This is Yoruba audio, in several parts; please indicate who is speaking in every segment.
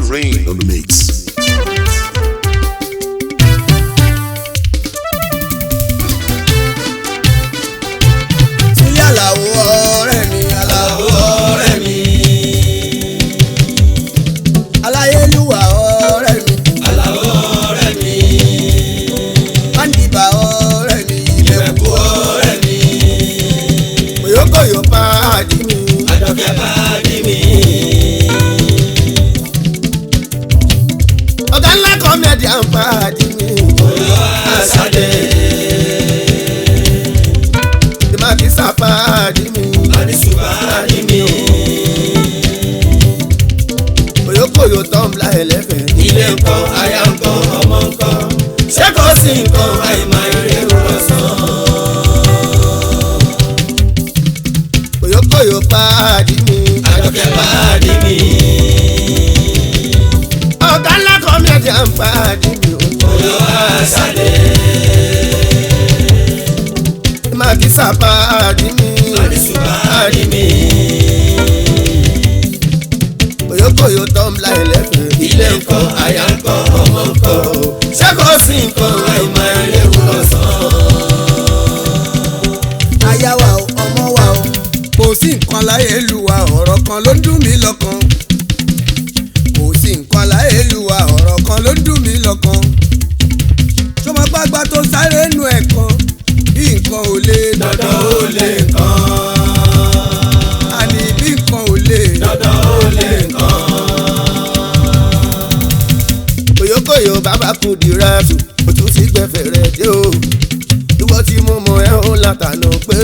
Speaker 1: Rain on the mix.
Speaker 2: Sule Alao ọ̀rẹ́ mi, Alao ọ̀rẹ́ mi. Aláyélúwà ọ̀rẹ́ mi, Alao ọ̀rẹ́ mi. Mánìbà ọ̀rẹ́ mi, Ilẹ̀kùn ọ̀rẹ́ mi. Koyokoyo pàdí mi, Àjọkẹ́ pàdí mi. Ọ̀gá ńlá kọ́mẹ́dì àǹfààní mi. Koyokoyo Ashade. Ìmàkísà pàdí mi. Àdìsú pàdí mi. Koyokoyo tọ́ḿbìlà ẹlẹ́fẹ̀. Ilé ńkọ́, aya ńkọ́, ọmọ ńkọ́. Ṣé kò sí nǹkan àìmọ̀ ìrẹ́rù lọ́sàn? Koyokoyo pàdí mi. Àjọkẹ́ pàdí mi. Ọ̀gá ńlá kọ́mẹ́dì àǹfààní mi. Koyokoyo Ashade. Ìmàkísà pàdí mi. Àdìsú pàdí mi. Koyokoyo tọ́ḿbìlà ẹlẹ́fẹ̀. Ilé ńkọ́, aya ńkọ́, ọmọ ńkọ́. Ṣé kò sí nǹkan àìmọ̀ ìrẹ́rù lọ́sàn? Aya wa o, ọmọ wa o, kò sí nǹkan láyé lu wa, ọ̀rọ̀ kan ló ń dùn mí lọ́kàn. Kò sí nǹkan láyé lu wa, ọ̀rọ̀ kan ló ń dùn mí lọ́kàn. Ṣọmọ gbàgbà tó sáré nu ẹ̀kan, bí nǹkan ò lè dandan ó lè kàn. Àní bí nǹkan ò lè dandan ó lè kàn. Koyokoyo bàbá Kudiratu, òtún sí gbẹ̀fẹ̀ rẹ̀ dé o. Ìwọ tí mo mọ ẹ́ ó látànà pé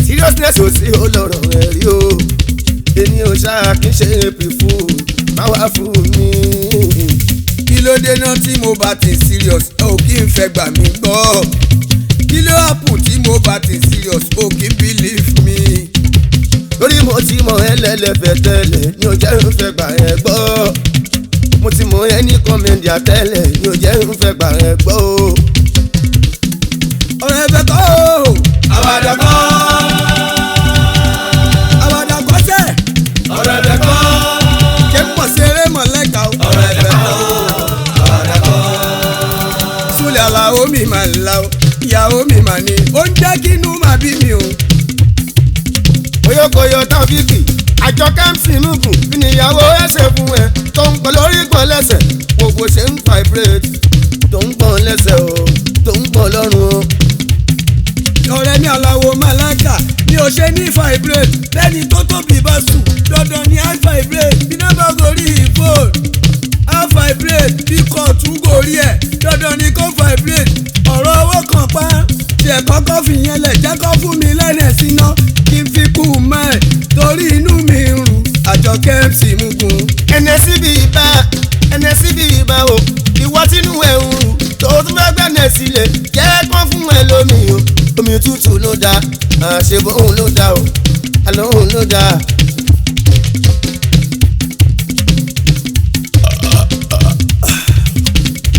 Speaker 2: seriousness ò sí olóró ẹ̀ rí o. Èmi ò ṣáà kí n ṣe èpì fún máa wá fún mi. Kí ló dé náà tí mo bá ti serious ò kí n fẹ́ gbà mí gbọ́? Kí ló happen tí mo bá ti serious ò kí n believe me? Lórí mo ti mọ ẹ́ lẹ́lẹ́fẹ̀ tẹ́lẹ̀ ni ò jẹ́ ń fẹ́ gbà ẹ́ gbọ́. Mo ti mọ ẹ́ ní kọ́mẹ́ndì àtẹ́lẹ̀ ni ò jẹ́ ń fẹ́ gbà ẹ́ gbọ́ o. Ọ̀rẹ́ ẹ̀fẹ̀ kọ́ o. Àwàdà kọ́. Àwàdà kọ́ sẹ́. Ọ̀rẹ́ ẹ̀fẹ̀ kọ́. Ṣé pọ̀ sí eré mọ̀lẹ́ka o. Ọ̀rẹ́ ẹ̀fẹ̀ kọ́ o. Àwàdà kọ́. Sule Alao mi mà ńlá o. Ìyàwó mi mà ní. Ó ń jẹ́ kí inú mà bí mi o. Koyokoyo Taofeek Àjọkẹ́ MC Mugun kí ni ìyàwó ẹ̀ ṣe fún ẹ tó ń pọ̀ lórí gbọ̀n lẹ́sẹ̀ gbogbo ṣe ń vibrate tó ń gbọ̀n lẹ́sẹ̀ o tó ń gbọ̀n lọ́rùn o. Ọ̀rẹ́ mi Alao Malaika ni ò ṣe ní vibrate lẹ́ni tó tóbi bá sùn dandan ni á vibrate bí náà bá gorí phone á vibrate bí kóòtù gorí ẹ̀ dandan ni kó vibrate ọ̀rọ̀ owó kan pa tiẹ̀ kọ́kọ́ fi yẹn lẹ̀ jẹ́ kó fún mi lẹ́nẹ̀ síná kí n fi kú mọ́ ẹ̀ torí inú mi ń rù Àjọkẹ́ MC Mugun. ẹnẹsí bí ibà o ìwọ tínú ẹ̀ ń rù tó tún fẹ́ gbẹ́nẹ̀ sílẹ̀ jẹ́ kán fún ẹ lómi o omi tútù ló dáa àṣebóhùn ló dáa o àlóhùn ló dáa.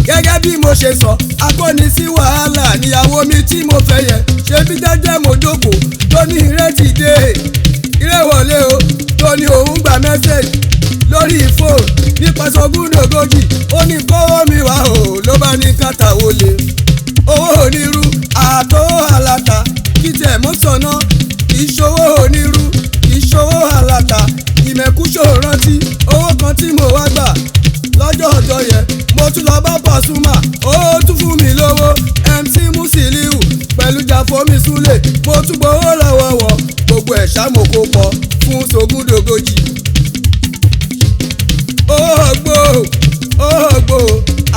Speaker 2: Gẹ́gẹ́ bí mo ṣe sọ akọni sí wàhálà níyàwó mi tí mo fẹ́ yẹ ṣe bí jẹ́jẹ́ mo jókòó tó ní ìrètí dé ìrẹ́wọlé o tó ní òun gba mẹ́sẹ̀gì lórí fóònù nípa sọgúndògójì ó ní kọ́wọ́ mi wá o ló bá ní kàtà wọlé owó onírú àtọwọ́ àlàtà kí tẹ̀ mọ́ sọ̀nà kì í ṣòwò onírú kì í ṣòwò àlàtà ìmẹ̀kúṣò rántí owó kan tí mo wá gbà lọ́jọ́ ọjọ́ yẹn mo tún lọ bá Pasuma ó tún fún mi lówó MC Musiliu pẹ̀lú Jàfọ́mi Sule mo tún gbowó lọ́wọ́ wọ̀ gbogbo ẹ̀ ṣàmókò pọ̀ fún sogúndògójì. Ògbó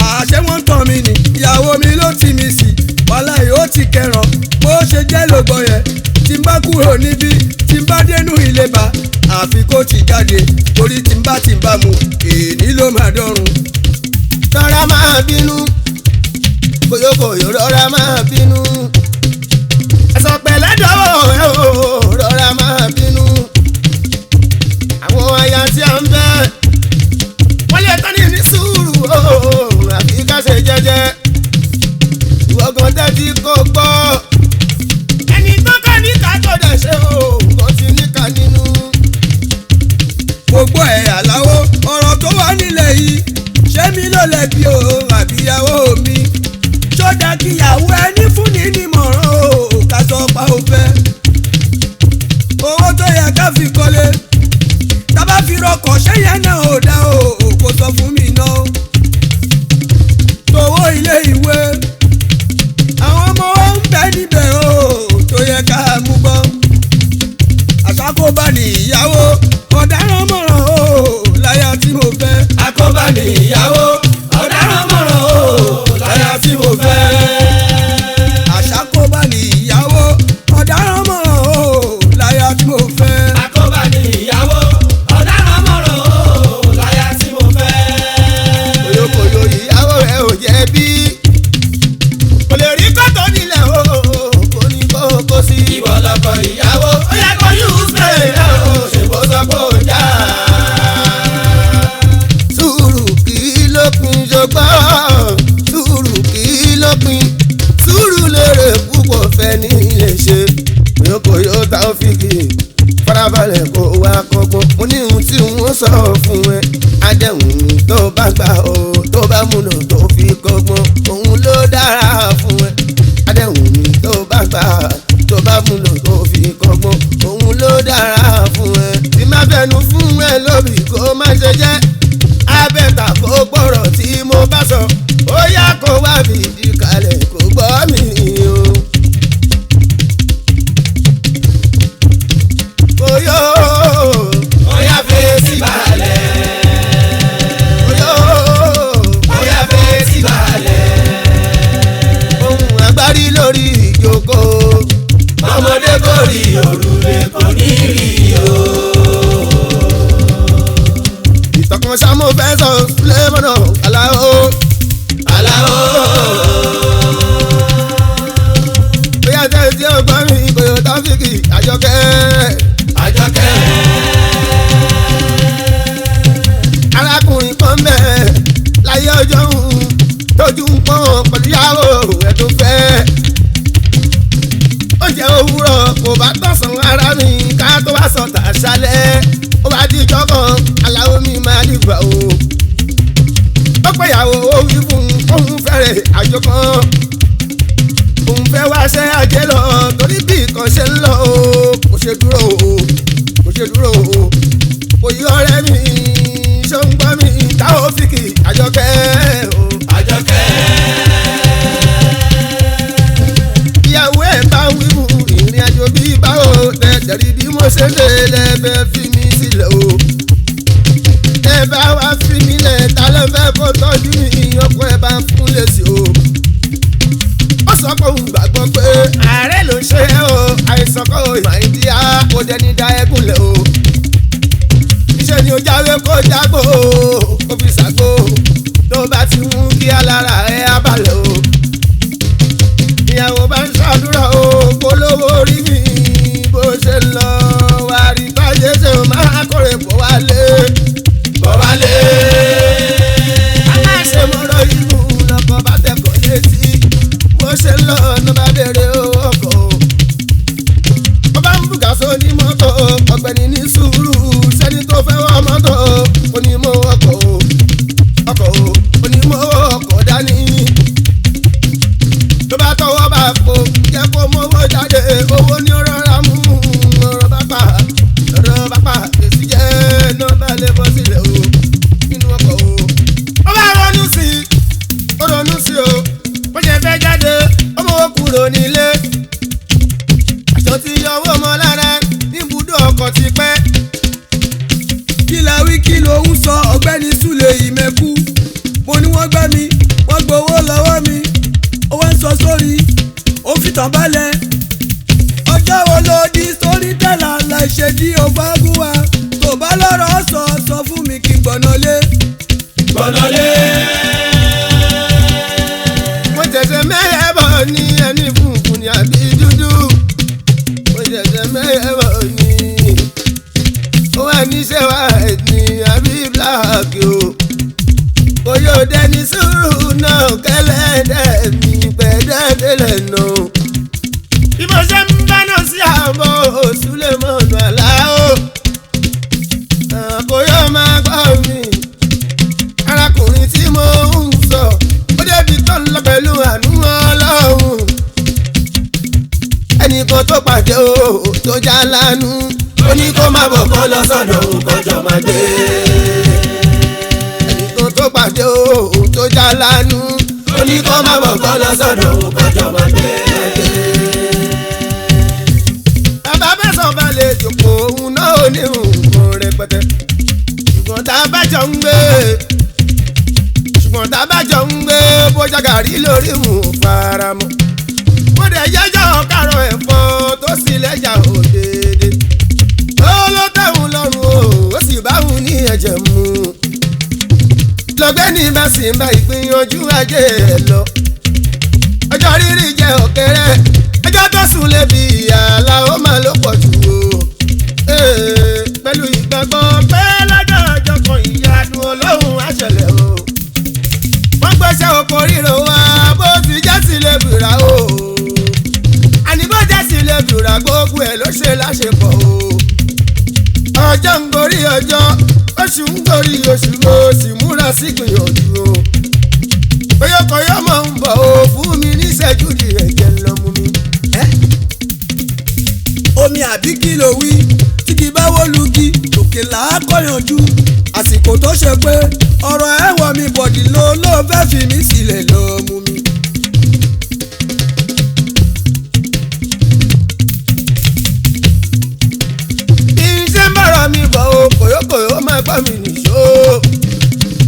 Speaker 2: àṣẹ wọn tàn mí ni ìyàwó mi ló ti mi sí wàhálà yìí ó ti kẹràn bó ṣe jẹ́ lọ́gbọ̀n yẹn tí n bá kúrò níbí tí n bá dénú ilé bá àfi kó ti jáde torí tí n bá mu èní ló máa dọ̀run. Rọra máa bínú Koyokoyo rọra máa bínú ẹ̀sọ̀ pẹ̀lẹ́ dọ́wọ́ ẹ̀ o rọra máa bínú fi kọ́lé tábà fi rọkọ̀ ṣẹ́yìn náà ò dá o kò sọ fún mi náà tówó ilé ìwé àwọn ọmọ wa ń bẹ níbẹ̀ o tó yẹ ká mú bọ́ àṣàkóbá ní ìyàwó ọ̀daràn mọ̀ràn o láyà tí mo fẹ́.
Speaker 1: àkóbá ní ìyàwó ọ̀daràn mọ̀ràn o láyà tí mo fẹ́.
Speaker 2: àṣàkóbá ní ìyàwó ọ̀daràn mọ̀ràn o láyà tí mo fẹ́.
Speaker 1: àkóbá ní ìyàwó ọ̀daràn mọ̀ràn o láyà tí mo fẹ́.
Speaker 3: Koyokoyo ìyàwó rẹ̀ ò jẹ̀bi kò lè rí kọ́tọ̀ nílẹ̀ o kò ní kó sí.
Speaker 1: ìwọ lọkọ ìyàwó ó yẹ kó use brain o ṣèbó sọ pé ó já.
Speaker 3: Sùúrù kì í lópin ṣùgbọ́n sùúrù kì í lópin sùúrù lérè púpọ̀ fẹ́ ní ilé ṣe. Koyokoyo Taofeek farabalẹ̀ kó wá kọ́gbọ́n mo ní ohun tí wọ́n sọ fún ẹ adẹ́hùn mi tó bá gbà ó tó bá múnà tó fi kọ́gbọ́n òun ló dára fún ẹ adẹ́hùn mi tó bá gbà tó bá múnà tó fi kọ́gbọ́n òun ló dára fún ẹ tí má fẹnu fún ẹ lórí kó má ṣe jẹ́ abẹ́ta kó gbọ́rọ̀ tí mo bá sọ ó yá kó wá fìdí kalẹ̀ kó gbọ́ mi o. Koyo
Speaker 1: ó yá fèsì balẹ̀.
Speaker 3: Koyo
Speaker 1: ó yá fèsì balẹ̀.
Speaker 3: ohun agbárí lórí ìjókòó
Speaker 1: ọmọdé kò rí òrùlé kò ní rí o.
Speaker 3: ìtọ̀kan sámú fẹ́ sọ Sule Alao
Speaker 1: Alao.
Speaker 3: bóyá tẹ́ tí ó gbọ́ mi Koyo Taofeek Àjọkẹ́
Speaker 1: Àjọkẹ́.
Speaker 3: arákùnrin kan bẹ́ẹ̀ láyé ọjọ́ òun tójú ń pọ́n pẹ̀lú ìyàwó ẹ̀ tó fẹ́. oúnjẹ òwúrọ̀ kò bá tọ̀sán ara mi ká tó wá sọ tàṣálẹ̀ ó bá di ìjọ kan Alao mi máa dìgbà o. ó pé ìyàwó ó wí fún òun fẹ́rẹ̀ àjò kan òun fẹ́ wá ṣẹ́ ajé lọ torí bí nǹkan ṣe ń lọ o kò ṣe dúró o kò ṣe dúró o kò yí ọ̀rẹ́ mi ṣó ń gbọ́ mi Taofeek Àjọkẹ́ o.
Speaker 1: Àjọkẹ́.
Speaker 3: ìyàwó ẹ̀ bá ń wíwú ìrìn àjò bí báwo tẹ̀tẹ̀rí bí mo ṣe lè lẹ́bẹ̀ fi mi sílẹ̀ o. ẹ bá wá fi mi lẹ̀ ta ló fẹ́ kó tọ́jú mi ọkọ ẹ bá ń fún lèsì o. ó sọ pé òun gbàgbọ́ pé ààrẹ ló ń ṣe é o àìsàn kọ́ ìmọ̀ ìdíyà kò dẹni dá ẹkùn lẹ̀ o. iṣẹ́ ni ó jáwé kó jágbó kó fi ṣàgbó tó bá ti mú kí alára ẹ̀ á balẹ̀ o. ìyàwó bá ń ṣàdúrà o kó lówó orí mi bó ṣe ń lọ wá rí báyé ṣe máa kórè bọ̀ wálé.
Speaker 1: bọ̀ wálé.
Speaker 3: aláṣẹ mọ́rọ̀ inú lọ́kọ̀ bá tẹ̀kọ̀ létí bó ṣe ń lọ ọ̀nà bá bèrè ọkọ̀ o. ó bá ń bùkà sóní mọ́tò ọ̀gbẹ́ni ní sùúrù sẹ́ni tó fẹ́ wọ́n mọ́tò onímọ̀ ọkọ̀ o ọkọ̀ o onímọ̀ ọkọ̀ dání. tó bá tọwọ́ bá po jẹ́ kó mọ́wọ́ jáde owó ní rọra mú ọ̀rọ̀ bá pa èsì jẹ́ náà bá lè bọ́ sílẹ̀ o nínú ọkọ̀ o. ó bá ronú sí o bó ṣe fẹ́ jáde ó mọ̀ kúrò nílé. aṣọ ti yọ owó mọ́ lára níbùdó ọkọ̀ ti pẹ́.
Speaker 2: kí la wí kí ló ń sọ ọ̀gbẹ́ni Sule ìmẹ̀kú mo ní wọ́n gbá mi wọ́n gbowó lọ́wọ́ mi ó wá ń sọ sórí ó fi tàn balẹ̀ ọjọ́ wo ló di storyteller láìṣe dí òfagún wa tó bá lọ́rọ̀ sọ fún mi kí n gbọ̀nà lé.
Speaker 1: gbọ̀nà lé.
Speaker 3: mo ṣẹ̀ṣẹ̀ mẹ́yẹ̀ bọ̀ ní ẹni funfun ní àbí dúdú mo ṣẹ̀ṣẹ̀ mẹ́yẹ̀ bọ̀ ní ó wà níṣẹ́ wa ní àbí black o. Koyo dẹni sùúrù náà kẹlẹ́dẹ̀ mi pẹ̀dẹ́dẹ́lẹ̀ náà. bí mo ṣe ń dáná sí àmọ́ Sule Alao Koyo máa gbọ́ mi. arákùnrin tí mo ń sọ ó débi tó ń lọ pẹ̀lú àánú Ọlọ́run. ẹnìkan tó pàdé o tó já lánú ó ní kó má
Speaker 1: bọ̀ kọ́ lọ sọ́dọ̀ òun kọjọ́ máa gbé.
Speaker 3: ẹnìkan tó pàdé òun tó já lánú.
Speaker 1: ó ní kọ́ má bọ̀ kọ́ lọ sọ́dọ̀ òun kọjọ́ máa gbé.
Speaker 3: bàbá mẹ́sàn-án bá lè jòkó òun náà ò ní nǹkan rẹpẹtẹ. ṣùgbọ́n tá a bá jọ ń gbé bójá gàrí lórí mú faramọ́. mo dẹ̀ yẹ́jọ́ kárọ̀ ẹ̀fọ́ tó sì lẹ́jà òdèdè. ó ló tẹ̀hún lọ́rùn ó sì báwùn ní ẹ̀jẹ̀ mu. lọ́gbẹ́ni bá sì ń bá ìgbìyànjú ajé ẹ̀ lọ. ọjọ́ rírí jẹ́ ọ̀kẹ́rẹ́ ẹjọ́ tó sùn lébi ìyàlá ó máa ló pọ̀ jù o. pẹ̀lú ìgbàgbọ́ pé lọ́jọ́ ọjọ́ kan ìyanu Ọlọ́run á ṣẹlẹ̀ o. wọ́n gbéṣẹ́ oko ríro wá bó ti jẹ́ sílé bìrà o. àní bó jẹ́ sílé bìrà gbogbo ẹ̀ ló ṣe láṣepọ̀ o. ọjọ́ ń gorí ọjọ́ oṣù ń gorí oṣù o sì múra sí gbìyànjú o. Koyokoyo mọ̀ ń bọ̀ o fún mi níṣẹ́jú di ẹ̀jẹ̀ lọ́mú mi.
Speaker 2: omi àbí kí ló wí tí kì bá wó lugi òkè là á kọ̀yànjú àsìkò tó ṣe pé ọ̀rọ̀ ẹ̀wọ̀ mi bọ̀dì ló fẹ́ fi mí sílẹ̀ lọ mú mi.
Speaker 3: iṣẹ́ ń bọ̀rọ̀ mi bọ̀ o Koyokoyo máa gbọ́ mi nìṣó.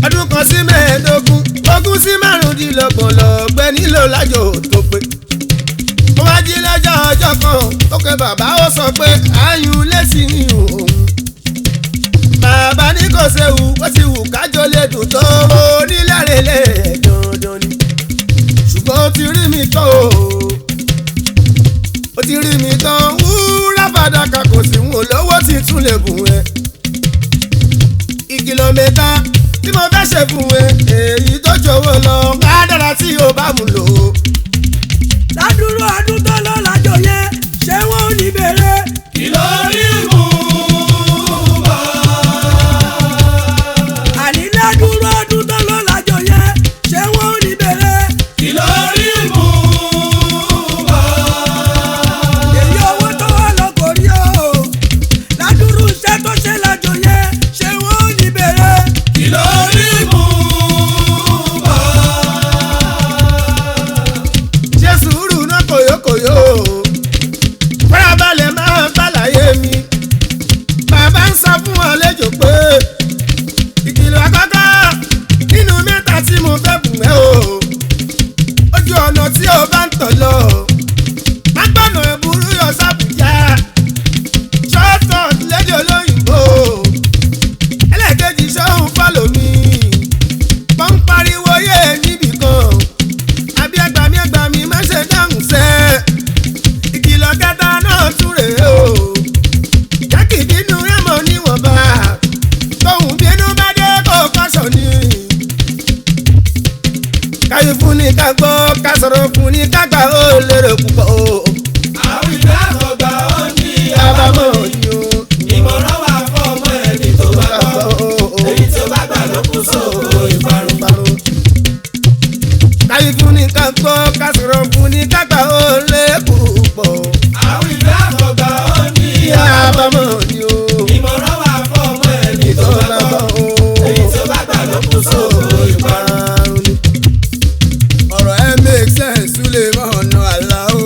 Speaker 3: ọdún kan sí mẹ́ẹ̀ẹ́dógún ogún sí márùndínlọ́gbọ̀n lọ́gbẹ́ nílò lájò tó pé. mo wá jí lọ́jọ́ ọjọ́ kan ó kẹ́ bàbá ó sọ pé àyùn lẹ́sìn ní òun. bàbá ní kò séwu ó ti wù kájọ lè dùn tó onílẹ̀rẹ̀lẹ̀ dandan ni. ṣùgbọ́n ó ti rí mi tán o. ó ti rí mi tán wúrà fàdákà kò sí wọn lówó tí tún lè bùn ẹ. ìkìlọ̀ mẹ́ta tí mo fẹ́ ṣe fún ẹ èyí tó jọ̀wọ́ lọ ká dára tí o bá mú lò ó.
Speaker 2: ládùúrú ọdún tó lọ lájọ yẹn ṣé wọn ò ní bèrè.
Speaker 1: kí ló rí mú bọ̀.
Speaker 2: àní ládùúrú ọdún tó lọ lájọ yẹn ṣé wọn ò ní bèrè.
Speaker 1: kí ló rí mú bọ̀.
Speaker 2: èyí owó tó wà lọkọrí o ládùúrú iṣẹ́ tó ṣe lájọ yẹn ṣé wọn ò ní bèrè.
Speaker 1: kí ló rí mú bọ̀.
Speaker 3: ṣe sùúrù náà Koyokoyo farabalẹ̀ máa bàlàyé mi. bàbá ń sọ fún àlejò pé ìkìlọ̀ àkọ́kọ́ nínú mẹ́ta tí mo fẹ́ bùn ẹ́ o. ojú ọ̀nà tí o bá ń tọ̀ lọ má gbọ́nà ẹ̀bùrú yọ sábùjá ṣọ́ọ̀tọ̀ lédè olóyìnbó. ẹlẹ́ẹ̀kejì ṣọ́hún fọ́lọ̀ mi wọ́n ń pariwo yé níbì kan àbí ẹgbàmí má ṣe dáhùn sẹ́. ìkìlọ̀ kẹta náà tún rèé o. jákèjínú ẹ̀mọ́ níwọ̀nba tóun bínú bá dé kó kọ́sọ̀ ni. káyọ̀ fún ni ká gbọ́ ká sọ̀rọ̀ fún ni ká gbà ó lérò púpọ̀ o.
Speaker 1: àwọn ìgbà àkọ́gbà ó ní
Speaker 3: àbámọ̀
Speaker 1: àbámọ̀
Speaker 3: ni o.
Speaker 1: ìmọ̀ràn wà fún ọmọ ẹni tó bá gbọ́ èyí tó bá gbà ló kù sóko ìparun.
Speaker 3: káyọ̀ fún ni ká gbọ́ ká sọ̀rọ̀ fún ni ká gbà ó lérò púpọ̀.
Speaker 1: àwọn ìgbà àkọ́gbà ó ní
Speaker 3: àbámọ̀ ni o.
Speaker 1: ìmọ̀ràn wà fún ọmọ ẹni tó bá gbọ́ èyí tó bá gbà ló kù sóko ìparun.
Speaker 2: ọ̀rọ̀ ẹ make sense Sule Alao.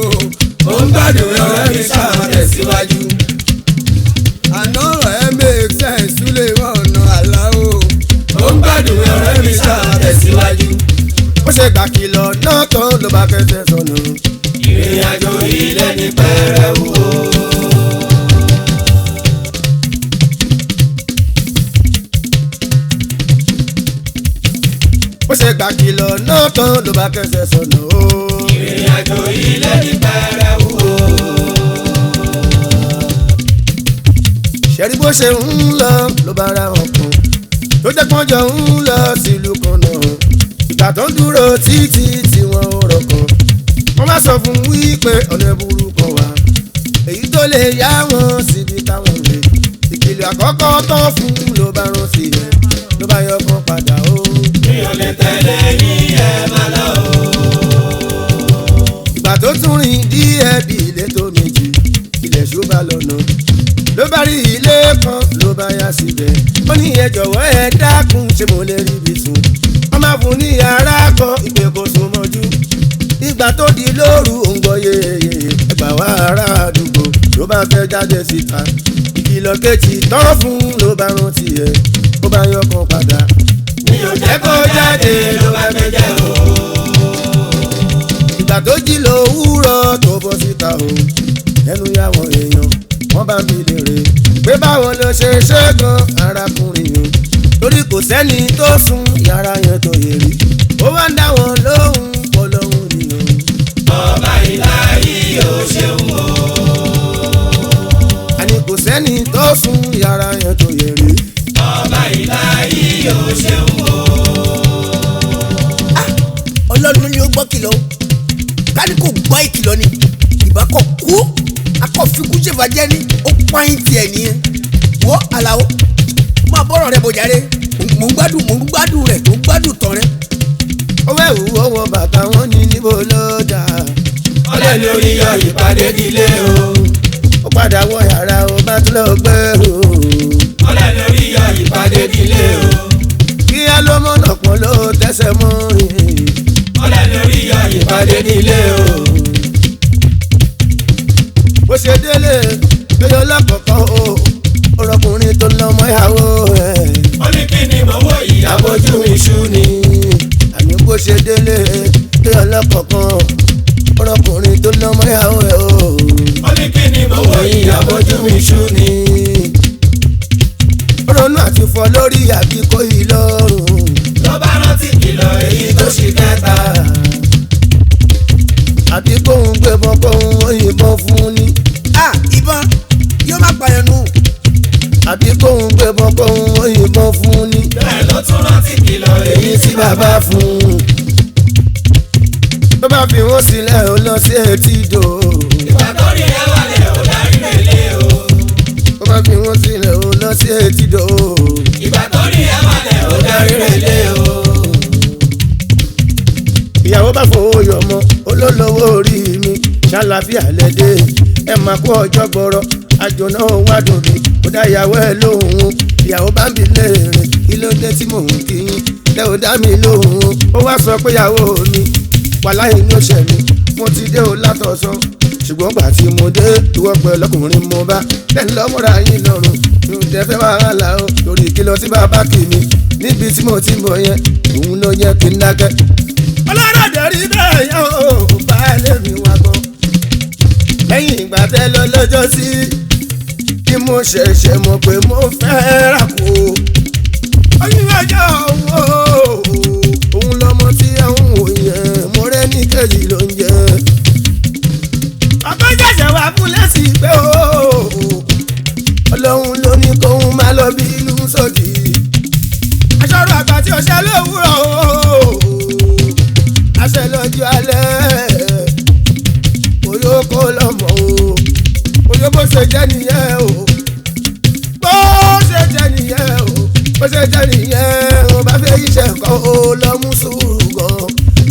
Speaker 1: ó ń gbádùn ọ̀rẹ́ mi sáà tẹ̀síwájú.
Speaker 2: àná ọ̀rọ̀ ẹ make sense Sule Alao.
Speaker 1: ó ń gbádùn ọ̀rẹ́ mi sáà tẹ̀síwájú.
Speaker 3: ó ṣe gbà kìlọ̀ náà tán ló bá fẹsẹ̀ sọnù.
Speaker 1: ìrìn àjò ilé ní pẹrẹwu o.
Speaker 3: ó ṣe gbà kìlọ̀ náà tán ló bá fẹsẹ̀ sọnù.
Speaker 1: ìrìn àjò ilé ní pẹrẹwu o.
Speaker 3: ṣẹ́rí bó ṣe ń lọ ló bá ra ọkàn tó jẹ́ pọ́njọ ń lọ sílùú kan náà. ìgbà tó ń dúró títí tí wọ́n ò rọ̀kàn wọ́n má sọ fún wípé ọ̀nà ìburú kan wà èyí tó lè yá wọn síbi táwọn lè. ìkìlọ̀ àkọ́kọ́ tán fún ló bá rán sí ẹ ló bá yọ kan padà ó.
Speaker 1: mi ò lè tẹ̀lé yín ẹ máa lọ o.
Speaker 3: ìgbà tó tún rìn díẹ̀ bí ilé tó méjì ilẹ̀ ṣó bá lọ́nà ló bá rí ilé kan ló bá yá síbẹ̀ ó ní ẹ jọ̀wọ́ ẹ dákun ṣé mo lè rí ibi sùn wọ́n máa fún ní yàrá kan ìpè kò sùn mọ́jú ìgbà tó di lóru òǹgbọ̀ yeyeye ẹgbà wá ará àdúgbò ló bá fẹ́ jáde síta ìkìlọ̀ kejì tán fún ló bá rántí ẹ̀ ó bá yọkàn padà
Speaker 1: mi ò jẹ́ kó jáde ló bá fẹ́ jẹ́ o.
Speaker 3: ìgbà tó jí lówùúrọ̀ tó bọ́ síta o ẹnu yàwọn èèyàn wọ́n bá mi lèrè pé báwo ló ṣe ṣe gan arákùnrin yìí torí kò sẹ́ni tó sùn yàrá yẹn tó yẹ rí ó wá ń dá wọn lóhùn ọlọ́run nìyẹn.
Speaker 1: ọba ìlàyé ò ṣeun o.
Speaker 3: àní kò sẹ́ni tó sùn yàrá yẹn tó yẹ rí.
Speaker 1: ọba ìlàyé ò ṣeun o.
Speaker 2: ọlọ́run ni ó gbọ́ kìlọ̀ káni kò gbọ́ ìkìlọ̀ ni ìbá kọ̀ kú akọ̀fikún ṣèfàjẹ́ ní ó pààyàn tiẹ̀ nìyẹn wọ́ Àlàó máa bọ́rọ̀ rẹ bòjáre mò ń gbádùn rẹ̀ tó ń gbádùn tán rẹ.
Speaker 3: ó wẹ̀wù owó bàtà wọn ní níbo ló dà.
Speaker 1: ọlẹ́ lórí yọ ìpàdé nílé o.
Speaker 3: ó padà wọ yàrá ó bá tún lọ gbé o.
Speaker 1: ọlẹ́ lórí yọ ìpàdé nílé o.
Speaker 3: kí á ló mọ̀nà pọ̀ ló tẹ̀sẹ̀ mọ́ rìn.
Speaker 1: ọlẹ́ lórí yọ ìpàdé nílé o.
Speaker 3: bó ṣe délé lóyún ọlọ́kọ̀ọ̀kan o ọ̀rọ̀kùnrin tó lọ mọ́ ìyàwó ẹ̀.
Speaker 1: ó ní kí ni mo wò yìí àbójú iṣu ni.
Speaker 3: àní bó ṣe délé lóyún ọlọ́kọ̀ọ̀kan ọ̀rọ̀kùnrin tó lọ mọ́ ìyàwó ẹ̀ o.
Speaker 1: ó ní kí ni mo wò yìí àbójú iṣu ni.
Speaker 3: ronú àti fọ lórí àbí kò yí lọ́rùn.
Speaker 1: ló bá rántí kìlọ̀ èyí tó ṣì kẹta.
Speaker 3: àbí kóhun gbébọn kóhun òyìnbọn fún ni.
Speaker 2: ìbọn yóò má pààyàn nù.
Speaker 3: àbí kóhun gbébọn kóhun òyìnbọn fún ni.
Speaker 1: bẹ́ẹ̀ ló tún rántí kìlọ̀ èyí tí bàbá fún un.
Speaker 3: tó bá fi wọ́n sílẹ̀ ó lọ sí etídò.
Speaker 1: ìgbà tó rí ẹ wálẹ̀ ó darí relé o.
Speaker 3: tó bá fi wọ́n sílẹ̀ ó lọ sí etídò.
Speaker 1: ìgbà tó rí ẹ wálẹ̀ ó darí relé o.
Speaker 3: ìyàwó bá fowó yọmọ olólówó orí mi ṣàlàfíà lẹ́dẹ̀ ẹ máa kó ọjọ́ gbọ́rọ̀ àjò náà wá dùn mí ó dá ìyàwó ẹ lóhùn ìyàwó bá ń bi léèrè kí ló dé tí mò ń kí yín lẹ́ ò dá mi lóhùn ó wá sọ pé ìyàwó mi wàláhì ní òṣè mi mo ti dé o látọ̀sán ṣùgbọ́n gbà tí mo dé ìwọ pẹ̀lú ọkùnrin mo bá lẹ́nu lọ́mọ́ra yín lọ́rùn mi ò tẹ́ fẹ́ máa là ó lórí ìkìlọ̀ tí bàbá kì mí níbi tí mo ti mọ̀ yẹn òun ló yẹ kí n dákẹ́. ọlọ́dọ̀ rí bẹ́ẹ̀ yẹn o bá lè mi wá gan. lẹ́yìn ìgbà tẹ́ lọ lọ́jọ́ sí kí mo ṣẹ̀ṣẹ̀ mọ̀ pé mo fẹ́ rà kó. oyún ọjọ́ òun lọmọ tí àwọn òyìn mo rẹ́ ní kejì ló ń jẹ. ọkọ ṣẹ̀ṣẹ̀ wá fún lẹ́sìn pé ọlọ́run ló ní kóun má lọ bí inú sódì. aṣọ́rọ̀ àgbà tí ó ṣe lówùrọ̀ àṣẹ lọ́jọ́ alẹ́ oyókó lọ́mọ oyó bó ṣe jẹ́ nìyẹn o bó ṣe jẹ́ nìyẹn o bó ṣe jẹ́ nìyẹn o bá fẹ́ iṣẹ́ kan o lọ mú sùúrù gan.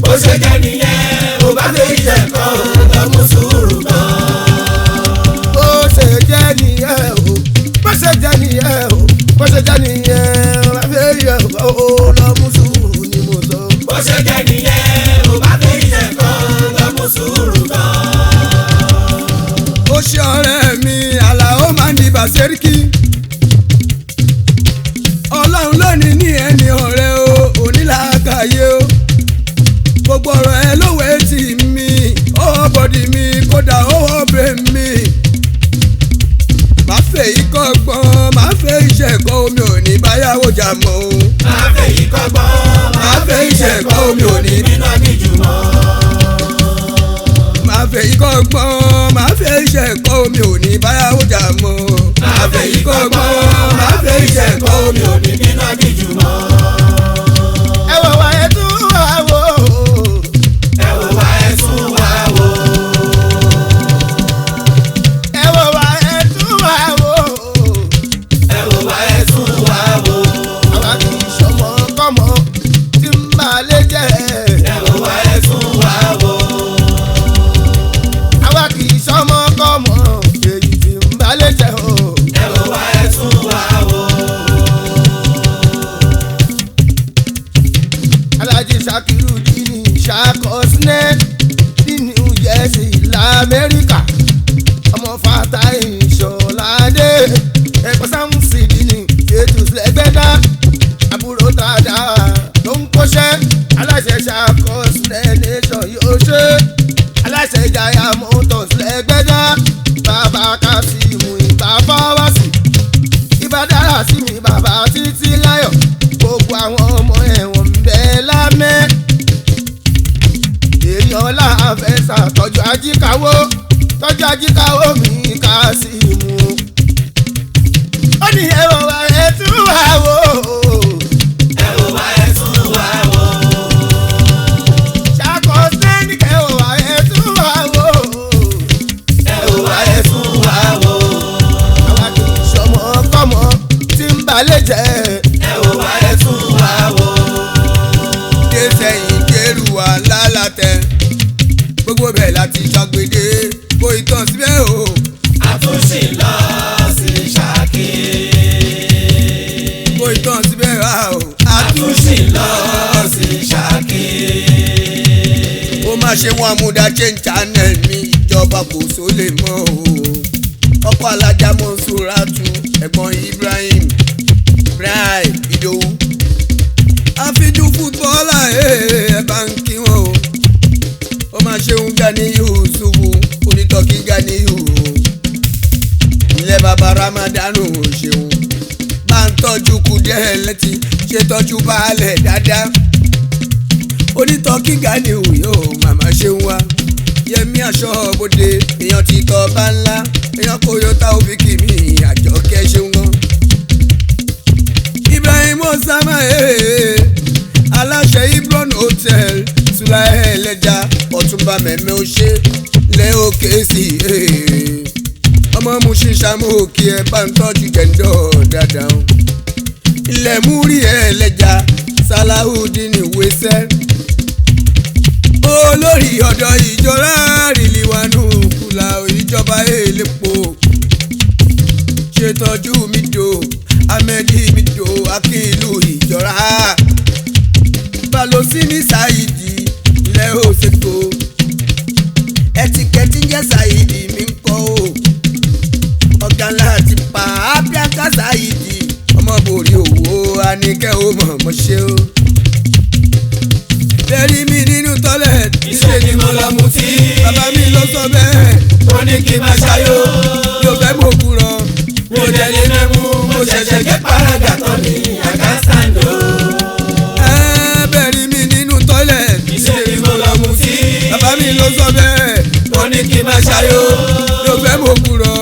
Speaker 1: bó ṣe jẹ́ nìyẹn o bá fẹ́ iṣẹ́ kan o lọ mú sùúrù gan.
Speaker 3: bó ṣe jẹ́ nìyẹn o bó ṣe jẹ́ nìyẹn o bó ṣe jẹ́ nìyẹn o bá fẹ́ iṣẹ́ kan o lọ mú sùúrù ni mo sọ.
Speaker 1: bó ṣe jẹ́ nìyẹn o bá fẹ́ iṣẹ́ kan o lọ mú sùúrù gan.
Speaker 2: ó ṣe ọ̀rẹ́ mi Àlàó máa ń di bàṣẹ́ríkì ọlọ́run lónìí ní ẹni ọ̀rẹ́ o onílàákàyè o gbogbo ọ̀rọ̀ ẹ lówó etí mi ó bọ̀dì mi kódà ó bẹ̀ mi má fẹ́ ikọ́ gbọ́n má fẹ́ iṣẹ́ kọ́ omi ò ní báyàwó jà mọ́ o.
Speaker 1: má fẹ́ ikọ́ gbọ́n má fẹ́ iṣẹ́ kọ́ omi ò ní bínú àbíjù mọ́.
Speaker 2: má fẹ́ ikọ́ gbọ́n má fẹ́ iṣẹ́ kọ́ omi ò ní báyàwó jà mọ́.
Speaker 1: má fẹ́ ikọ́ gbọ́n má fẹ́ iṣẹ́ kọ́ omi ò ní bínú àbíjù mọ́.
Speaker 3: ẹ wò wá ẹ tún wá wò.
Speaker 1: ẹ wò wá ẹ tún wá wò.
Speaker 3: ẹ wò wá ẹ tún wá wò.
Speaker 1: ẹ wò wá ẹ tún wá wò.
Speaker 3: àwa kì í ṣọmọ kọ́mọ tí ń bá a lé jẹ́.
Speaker 1: ẹ wò wá ẹ tún wá wò.
Speaker 3: àwa kì í ṣọmọ kọ́mọ èyí tí ń bá a lé jẹ́ o.
Speaker 1: ẹ wò wá ẹ tún
Speaker 3: aláṣẹ ṣàkóso nation yóò ṣe aláṣẹ ìjayà motors lẹ́gbẹ́dá bàbá kásìmù ìbá fọwọ́sì ìbádára sí mi bàbá títí láyọ̀ gbogbo àwọn ọmọ ẹ̀wọ̀n ń bẹ lámẹ́ èèyàn láàfẹ́ ṣàtọ́jú ajíkàwó tọ́jú ajíkàwó mi kásìmù ó ní ẹ̀rọ wa ẹ̀ tún wà wò
Speaker 1: ẹ̀rọ wa ẹ̀ tún wà wò.
Speaker 3: ṣàkóṣẹ́ni ẹ̀rọ wa ẹ̀ tún wà wò
Speaker 1: ẹ̀rọ wa ẹ̀ tún wà wò.
Speaker 3: àwa kì í ṣọmọ kọ́mọ tí ń balẹ̀ jẹ́
Speaker 1: ẹ̀rọ wa ẹ̀ tún wà wò.
Speaker 2: dé sẹ́yìn dérú wa lálàtẹ̀ gbogbo bẹ̀ láti ṣàgbédé kó ìtàn síbẹ̀ o.
Speaker 1: àtúnṣe lọ sí Ṣakí.
Speaker 2: kó ìtàn síbẹ̀ wá o.
Speaker 1: àtúnṣe lọ sí Ṣakí.
Speaker 2: ó má ṣe wọn àmúdá change channel mi ìjọba kò sólè mọ́ o. ọkọ̀ alájà Mọ́nsúrátù ẹ̀gbọ́n Ibrahim Ìdòwú. àfijú fútbọ́ọ̀là ẹ̀ bá ń kí wọn o. ó máa ṣeun Gani Yusufu onítọ́kí Gani Yusufu. ilé baba Ramadanu ṣeun bá ń tọ́jú kùdẹ́ létí ṣe tọ́jú baálẹ̀ dáadáa. onítọ́kí Gani yóò màmá ṣeun wá. Yẹmí Aṣọ́bodè èèyàn ti tọ́ bá ńlá èèyàn Koyo Taofeek mi Àjọkẹ́ ṣeun gan. Ibrahim Osama aláṣẹ Ibron hotel Sule ẹlẹ́jà Ọ̀túnba mẹ́mẹ́ ó ṣe lẹ́ọ̀kẹ́ sí ọmọ Mushin Ṣàmú òkè ẹ̀ bá ń tọ́jú jẹ̀ńdọ̀ dáadáa o. ilẹ̀ múrí ẹlẹ́jà Salahudeen Wẹ́sẹ́ olórí ọ̀dọ́ ìjọra rìlìwánú kùlà ìjọba èlépo ṣètọ́jú mi dò amẹ́dí mi dò akílù ìjọra balosini Saidi ilẹ̀ òṣèkò ẹtìkẹ́tì ń jẹ́ Saidi mi ń kọ́ o ọ̀gá láti pa ábíàká Saidi ọmọ borí owó Àníkẹ́ ó mọ̀ mọ́ ṣe o. Bẹ́ẹ̀ni mi nínú tọ́lẹ̀tì.
Speaker 1: Ìṣe ni mo lọ mutí.
Speaker 2: Bàbá mi ló sọ bẹ́ẹ̀.
Speaker 1: Ó ní kí n máa ṣayó.
Speaker 2: Yóò fẹ́ mọ̀ kúrọ̀.
Speaker 1: Mi ò dẹ̀ lé mẹ́mú. Mo ṣẹ̀ṣẹ̀ gé paraga tán ní àgàsàndó.
Speaker 2: Bẹ́ẹ̀ni mi nínú tọ́lẹ̀tì.
Speaker 1: Ìṣe ni mo lọ mutí.
Speaker 2: Bàbá mi ló sọ bẹ́ẹ̀.
Speaker 1: Ó ní kí n máa ṣayó.
Speaker 2: Yóò fẹ́ mọ̀ kúrọ̀.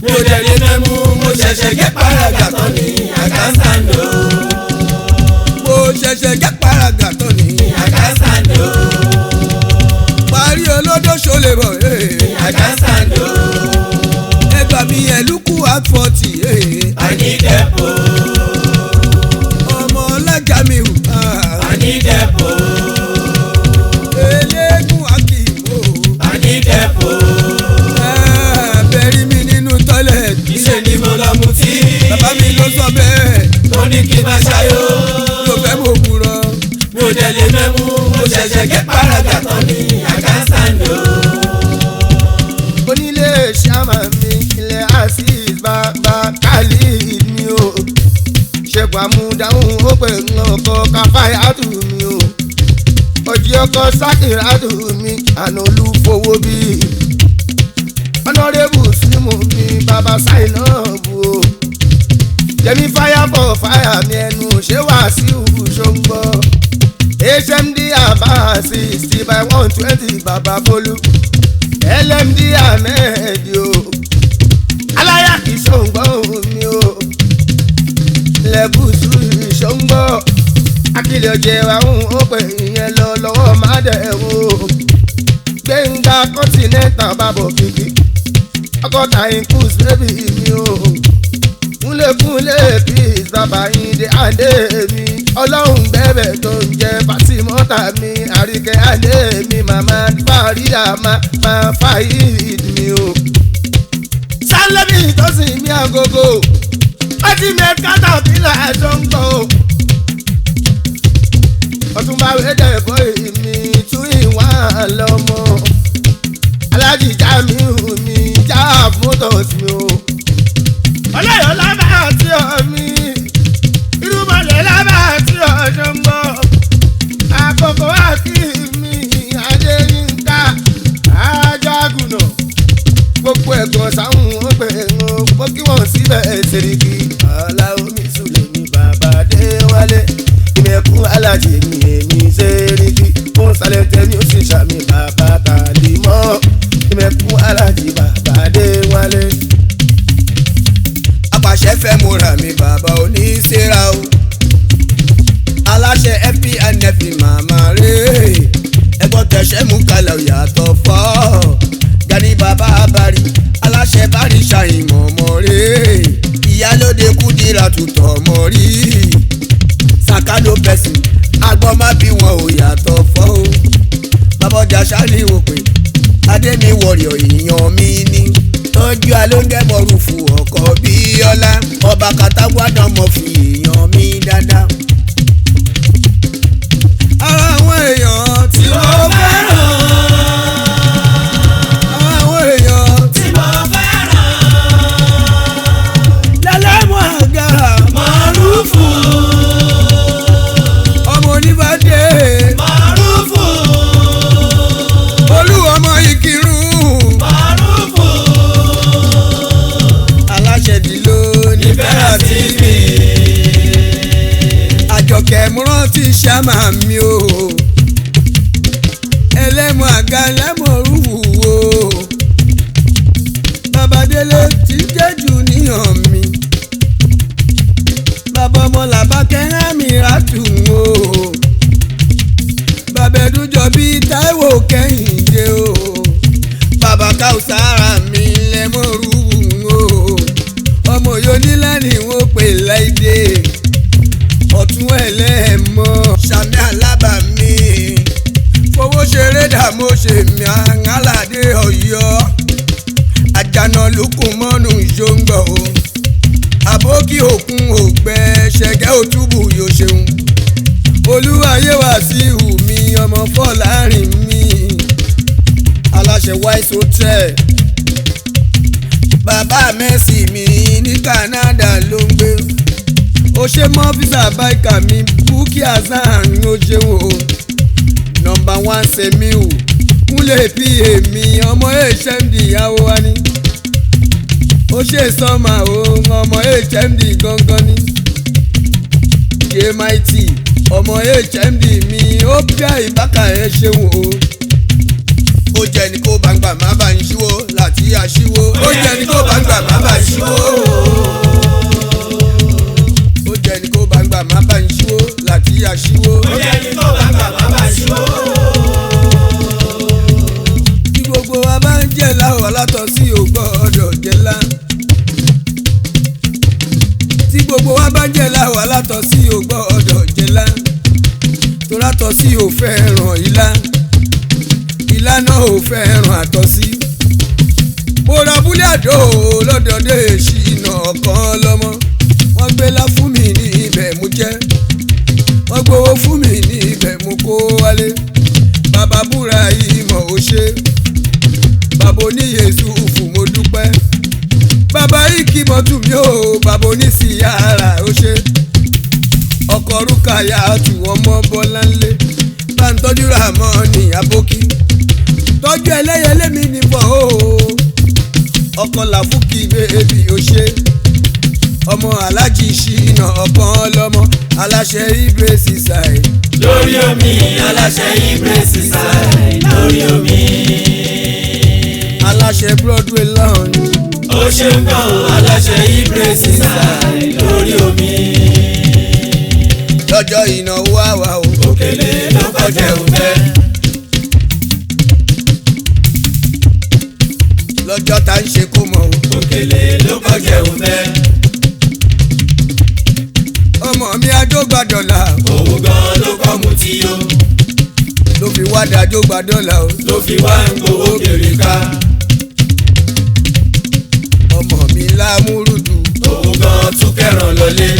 Speaker 1: Mi ò dẹ̀ lé mẹ́mú. Mo ṣẹ̀ṣẹ̀ gé paraga tán ní àgàsàndó.
Speaker 2: Mo ṣẹ̀ṣẹ̀ gé paraga tán ní
Speaker 1: àgàsàndó.
Speaker 2: Parí olódó ṣọlẹ̀ bọ̀.
Speaker 1: àgàsàndó.
Speaker 2: Ẹgbà mi yẹn lukú at 40.
Speaker 1: Ànídẹ́pọ̀.
Speaker 2: Ọmọ ọlájà mi hù.
Speaker 1: Ànídẹ́pọ̀.
Speaker 2: Eléégún Akíìmù.
Speaker 1: Ànídẹ́pọ̀.
Speaker 2: Bẹ́ẹ̀ni mi nínú tọ́lẹ̀tì.
Speaker 1: Ìṣe ni mo lọ mutí.
Speaker 2: Bàbá mi ló sọ bẹ́ẹ̀.
Speaker 1: Ó ní kí n máa ṣayó.
Speaker 2: Yóò fẹ́ mọ̀ kúrọ̀.
Speaker 1: Mi ò dẹ̀ lé mẹ́mú. Mo ṣẹ̀ṣẹ̀ gé paraga tán ní àgàsàndó.
Speaker 3: onílé ṣàmà mi ilẹ̀ Azeez bàbá Khalid mi o ṣẹ̀gbọ́n amúdáhùn ó pè ń ọkọ̀ Káfáyàtù mi o ọjí ọkọ̀ Sákìrátù mi àná olúfowó bí ọ̀nàrẹ́bù símù mi bàbá Sáínàbù o Yẹmí fire for fire mi ẹnu ṣé Wàsíù ṣóńgbọ́ HMD àbá 60/120 bàbá Bólú LMD Ahmed o aláyà kì í ṣòǹgbọ́n mi o lẹ́bùsù ìṣòǹgbọ́ akílẹ̀ ọ̀jẹ̀ àwọn òpè ìyẹn lọ lọ́wọ́ má dẹ̀ o Gbẹ̀ngà Continental bàbọ̀ kìkì ọkọ̀tà incus bébì mi o kúnlẹ̀kúnlẹ̀ peace bàbá Yíndé Adé mi ọlọ́run bẹ̀bẹ̀ tó ń jẹ Fátímọ́tà mi Àríkẹ́ Adé mi màmá Fàrídà máa Fàyíd mi o. Sálẹ́bí tó sì mí àgógó ọtí mẹ́kátà bílà ẹ̀ṣọ́ ń gbọ́ o. Ọ̀túnba wẹ́dẹ̀ bọ́ èmi tún ìwà lọ́mọ Aláàjì Jamiu mi já motors mi o. Ọlọ́yọ̀ lábà àti ọ̀mí irúmọlẹ̀ lábà àti ọ̀ṣọ́ngbọ́ àkókò Sẹ́ríkì Alao mi Sule mi bàbá dé wálé ìmẹ̀kún alájì mi èmi Sẹ́ríkì fún sálẹ̀tẹ̀ mi ó sì ṣàmì bàbá Tàlímọ́ ìmẹ̀kún alájì bàbá dé wálé. Apàṣẹ fẹ́ múra mi bàbá oníṣẹ́ra o aláṣẹ FPNF màmá rẹ̀ ẹgbọ́n tẹ̀sẹ̀ mú kalẹ̀ yàtọ̀ fọ́ Gani bàbá abari aláṣẹ bari ṣàyìn mọ̀mọ́ rẹ̀ ìyálóde Kúdírà tutọ̀ mọ́ rí sàkádò pẹ̀sì agbọ́n má bí wọn ò yàtọ̀ fọ́ o babọjà ṣáàlì wò pé adémi wọ̀rọ̀ èèyàn mi ní tọ́jú alóńgẹ́mọ̀rù fún ọkọ̀ bíọ́lá ọba kàtàgbádàn mọ̀ fi èèyàn mi dáadáa. Ara àwọn èèyàn tí mo fẹ́ràn. Ara àwọn èèyàn tí mo fẹ́ràn. Lálẹ́mọ̀ àga Màrúfù. Ọmọ Oníbàdé Màrúfù. Olú ọmọ Ìkírun Màrúfù. Aláṣẹ Dìló nífẹ̀ẹ́ TV. Àjọkẹ́ múrán ti ṣàmà mi o ẹlẹ́mu àga lẹ́mọ̀ rúwù o babadélé ti jẹ́jù níyàn mi bàbá ọmọ làbákẹ́ hàmì ràtù o bàbẹ̀dújọ bíi Táíwò Kẹ́hìndé o bàbá Káùsára mi lẹ́mọ̀ rúwù o ọmọ yónílẹ̀ ni wọ́n pè láìdé ọ̀tún ẹlẹ́ẹ̀mọ́ sàmì alábàámi fowó ṣeré dààmú ṣe mi àǹgálàdé Ọ̀yọ́ àjànà lukùn mọ́nù ìṣóńgbọ̀ o àbókí òkun ògbẹ ṣẹ̀gẹ́ òtúbù yóò ṣeun olúwayé Wàsíù mi ọmọ Fọlárin mi aláṣẹ White Hotel bàbá Mercy mi ní Canada ló ń gbé ó ṣe mọ́ físà báìkà mi Bukky Hasan ó ṣeun o nọ́mbà 1 Semiu kúnlẹ̀ pa mi ọmọ HMD ìyàwó wa ni ó ṣe sọ́mà o ọmọ HMD gangan ni JMIT ọmọ HMD mi ó bíà ìbákà ẹ ṣeun o ó jẹ́ ní kó bàǹgbà má bà ń ṣíwó láti àṣíwó ó jẹ́ ní kó bàǹgbà má bà ń ṣíwó ó jẹ́ ní kó bàǹgbà má bà ń ṣíwó láti àṣíwó
Speaker 1: ó jẹ́ ní kó bàǹgbà má bà ń ṣíwó.
Speaker 2: tí gbogbo wa bá ń jẹ́ láwọ̀ látọ̀ sí ògbọ́dọ̀ jẹ́lá tí gbogbo wa bá ń jẹ́ láwọ̀ látọ̀ sí ògbọ́dọ̀ jẹ́lá tó látọ̀ sí ò fẹ́ràn ilá ilá náà ò fẹ́ràn àtọ̀sí mo ra búlẹ̀ àdó lọ́dọọdẹ ìṣìnà ọ̀kan lọ́mọ wọ́n gbé lá fún mi ní ibẹ̀ mo jẹ́ wọ́n gbowó fún mi ní ibẹ̀ mo kó wálé bàbá búra yìí mọ̀ ó ṣe bàbá oníyèsù fún mo dúpẹ́ bàbá yìí kí mọ́ tù mí o bàbá oníṣìyàrá ó ṣe ọkọ̀ rúkàyà tù wọ́n mọ́ bọ́lá ńlẹ̀ bá ń tọ́jú rà mọ́ ní abókí tọ́jú ẹlẹ́yẹlé mi níbọ̀ o ọkọ̀ làfúkì bèbí ó ṣe ọmọ alájí ṣìnà ọ̀kan lọ́mọ aláṣẹ Ibre Seaside
Speaker 1: lórí omi aláṣẹ Ibre Seaside lórí omi
Speaker 2: aláṣẹ Broadway lounge
Speaker 1: ó ṣe ń gbọ́n aláṣẹ Ibre Seaside lórí omi
Speaker 2: lọ́jọ́ ìnáwó àwa o
Speaker 1: òkèlè ló kọjá òfẹ́
Speaker 2: lọ́jọ́ tá ń ṣe kó mọ̀ o
Speaker 1: òkèlè ló kọjá òfẹ́
Speaker 2: ọmọ mi adógbàdọ̀là
Speaker 1: òun gan ló kọ́ mu tí yó
Speaker 2: ló fi wá dájógbàdọ̀là o
Speaker 1: ló fi wá ń gbowó kiri ká
Speaker 2: ọmọ mi lámúrúdù
Speaker 1: òun gan tún kẹràn lọlé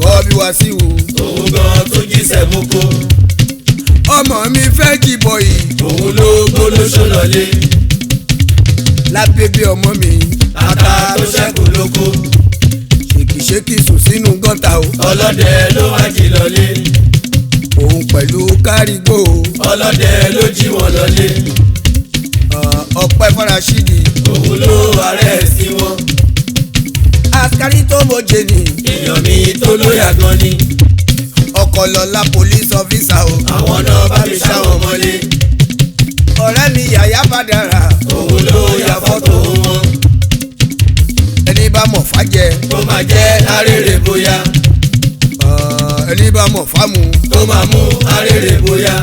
Speaker 2: kọ́ bí Wàsíù
Speaker 1: òun gan tó jíṣẹ́ mú kó
Speaker 2: ọmọ mi fẹ́ jìbọ̀ yìí
Speaker 1: òun ló gbólóṣó lọlé
Speaker 2: lábẹ́bẹ́ ọmọ mi
Speaker 1: ata tó ṣẹ́kù lóko
Speaker 2: ṣèkìṣèkì sùn sínú gọ́tà o
Speaker 1: ọlọ́dẹ ló wá jí lọlé
Speaker 2: òun pẹ̀lú kárígò
Speaker 1: ọlọ́dẹ ló jí wọn lọlé
Speaker 2: ọpẹ́ Farashidi.
Speaker 1: òun ló ààrẹ sí wọn.
Speaker 2: askari tó mọ̀jẹ̀ ni.
Speaker 1: èèyàn mi tó lóyà gan ni.
Speaker 2: ọkọlọlá police officer o.
Speaker 1: àwọn náà bá mi ṣáwọn mọ́lé.
Speaker 2: ọ̀rẹ́ mi yàyà Bàdàrà.
Speaker 1: òun ló ya fọ́tò wọn.
Speaker 2: ẹni bá mọ̀ fàjẹ́.
Speaker 1: tó máa jẹ́ arére bóyá.
Speaker 2: ẹni bá mọ̀ fámù.
Speaker 1: tó máa mú arére bóyá.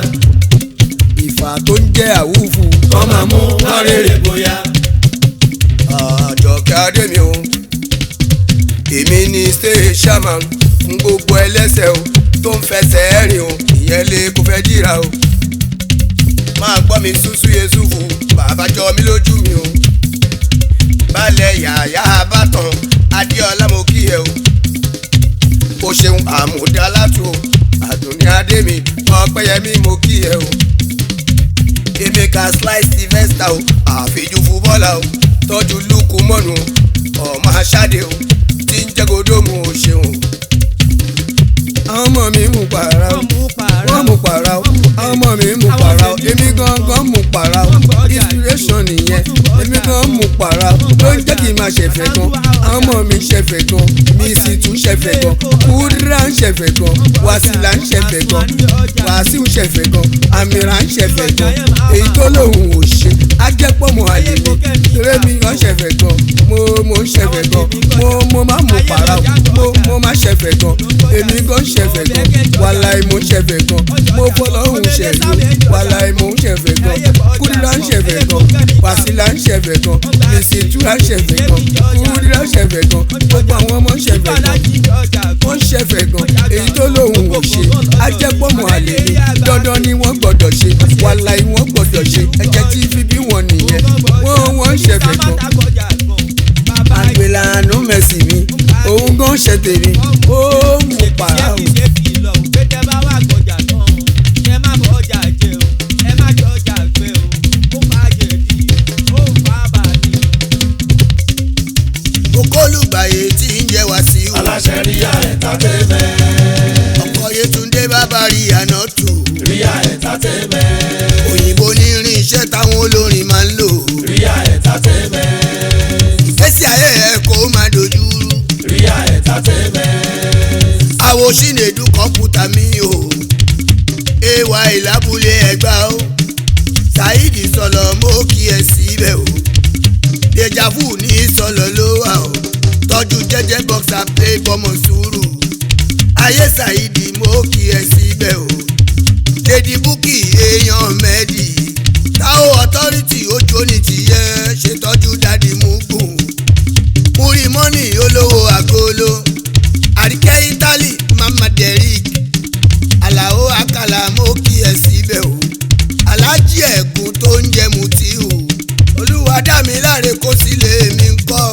Speaker 2: ìfà tó ń jẹ́ àwùfù.
Speaker 1: tó máa mú arére bóyá.
Speaker 2: Àjọkẹ́ Adémi o. èmi ni state chairman fún gbogbo ẹlẹ́sẹ̀ o tó ń fẹsẹ̀ rìn o ìyẹn lè kó fẹ́ jìra o. máa gbọ́ mi ṣúṣú Yẹsùfù bàbá jọ mí lójú mi o. balẹ̀ yàyà àbátan Adéọlá mo kí ẹ o. o ṣeun àmúdá látò Àdùnní Adémi Ọpẹ́yẹmí mo kí ẹ o. Emeka slice Sylvester o àfijù fúbọ́là o tọ́jú lukú mọ́nu ọmọ Aṣáde o tí ń jẹ́ Godomu o ṣeun. àwọn ọmọ mi mú para o wọ́n mú para o àwọn ọmọ mi mú para o èmi gangan mú para o inspiration nìyẹn èmi gan mú para o ló ń jẹ́ kí n máa ṣẹ̀fẹ̀ gan àwọn ọmọ mi ṣẹ̀fẹ̀ gan mi sì tún ṣẹ̀fẹ̀ gan Kúdírà ń ṣẹ̀fẹ̀ gan Wàsílà ń ṣẹ̀fẹ̀ gan Wàsíù ń ṣẹ̀fẹ̀ gan Àmìrà ń ṣẹ̀fẹ̀ gan èyí tó lóhùn ò ṣe ajẹ́pọ̀mọ́ àlèlè tẹ́lẹ̀ mi gan ṣẹ̀fẹ̀ gan mo ń ṣẹ̀fẹ̀ gan mo máa mú para o mo máa ṣẹ̀fẹ̀ gan èmi gan ṣẹ̀fẹ̀ gan wàláì mo ń ṣẹ̀fẹ̀ gan mo fọlọ́hùn ṣẹ̀fẹ̀ wàláì mo ń ṣẹ̀fẹ̀ gan Kúdírà ń ṣẹ̀fẹ̀ gan Wàsílà ń ṣẹ̀fẹ̀ gan Mèsìtúrà ń ṣẹ̀fẹ̀ gan Kúdírà ń ṣẹ̀fẹ̀ gan gbogbo àwọn ọmọ ń ṣẹ̀fẹ̀ gan wọ́n ń ṣẹ̀fẹ̀ gan èyí tó lóhùn ò ṣe ajẹ́pọ̀mọ́ àlèlè dandan ni wọ́n gbọ́dọ̀ ṣe wàláì wọ́n gbọ́dọ̀ ṣe ẹ̀jẹ̀ tí fífi wọn nìyẹn wọ́n ń ṣẹ̀fẹ̀ gan. àgbélànú mẹ̀sì mi òun gan ṣe tèmi ó mú para o. okólùgbàyè tí ń jẹ́ Wàsíù.
Speaker 1: aláṣẹ ríyà entertainment.
Speaker 2: ọkọ̀ Yétúndé bàbá rí àná tù.
Speaker 1: ríyà entertainment.
Speaker 2: òyìnbó ní irin iṣẹ́ táwọn olórin máa ń lò.
Speaker 1: ríyà entertainment.
Speaker 2: ìgbésí ayé ẹ̀ kó máa dojú rú.
Speaker 1: ríyà entertainment.
Speaker 2: àwo Ṣínédù kọ̀ǹpútà mi o. ay lábúlé Ẹ̀gbá o. Saheed sọ̀lọ̀ mo kí ẹ síbẹ̀ o. Dejavu ní sọ̀lọ̀ ló wà o. tọ́jú jẹ́jẹ́ boxer play bọ́mọ sùúrù. ayé Saheed mo kí ẹ síbẹ̀ o. Lady Bukky èèyàn mẹ́dì. Táwọn authority ojú ní tìyẹ ṣètọ́jú dádì Mugun. Múrí mọ́nì olówó àgolo. Àríkẹ́ Italy Mama Derrick. Alao Akala mo kí ẹ síbẹ̀ o. Alájí Ẹ̀gún tó ń jẹ Mutiu. Olúwadámiláre kó sílé mi ń kọ́.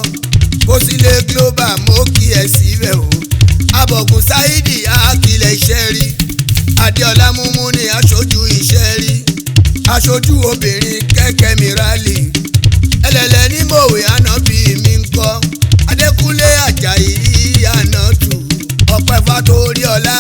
Speaker 2: Kó sílé Global mo kí ẹ síbẹ̀ o. Abọ̀gùn Sáídì Akilẹ̀ iṣẹ́ rí. Adéọlá Múmú ni aṣojú iṣẹ́ rí. Aṣojú obìnrin kẹ́kẹ́ mi rálì. Ẹlẹ́lẹ́ ní mòwe ànábì mi ń kọ́. Adékúnlé Àjàyí àná tù. Ọpẹ́ Fátórí ọlá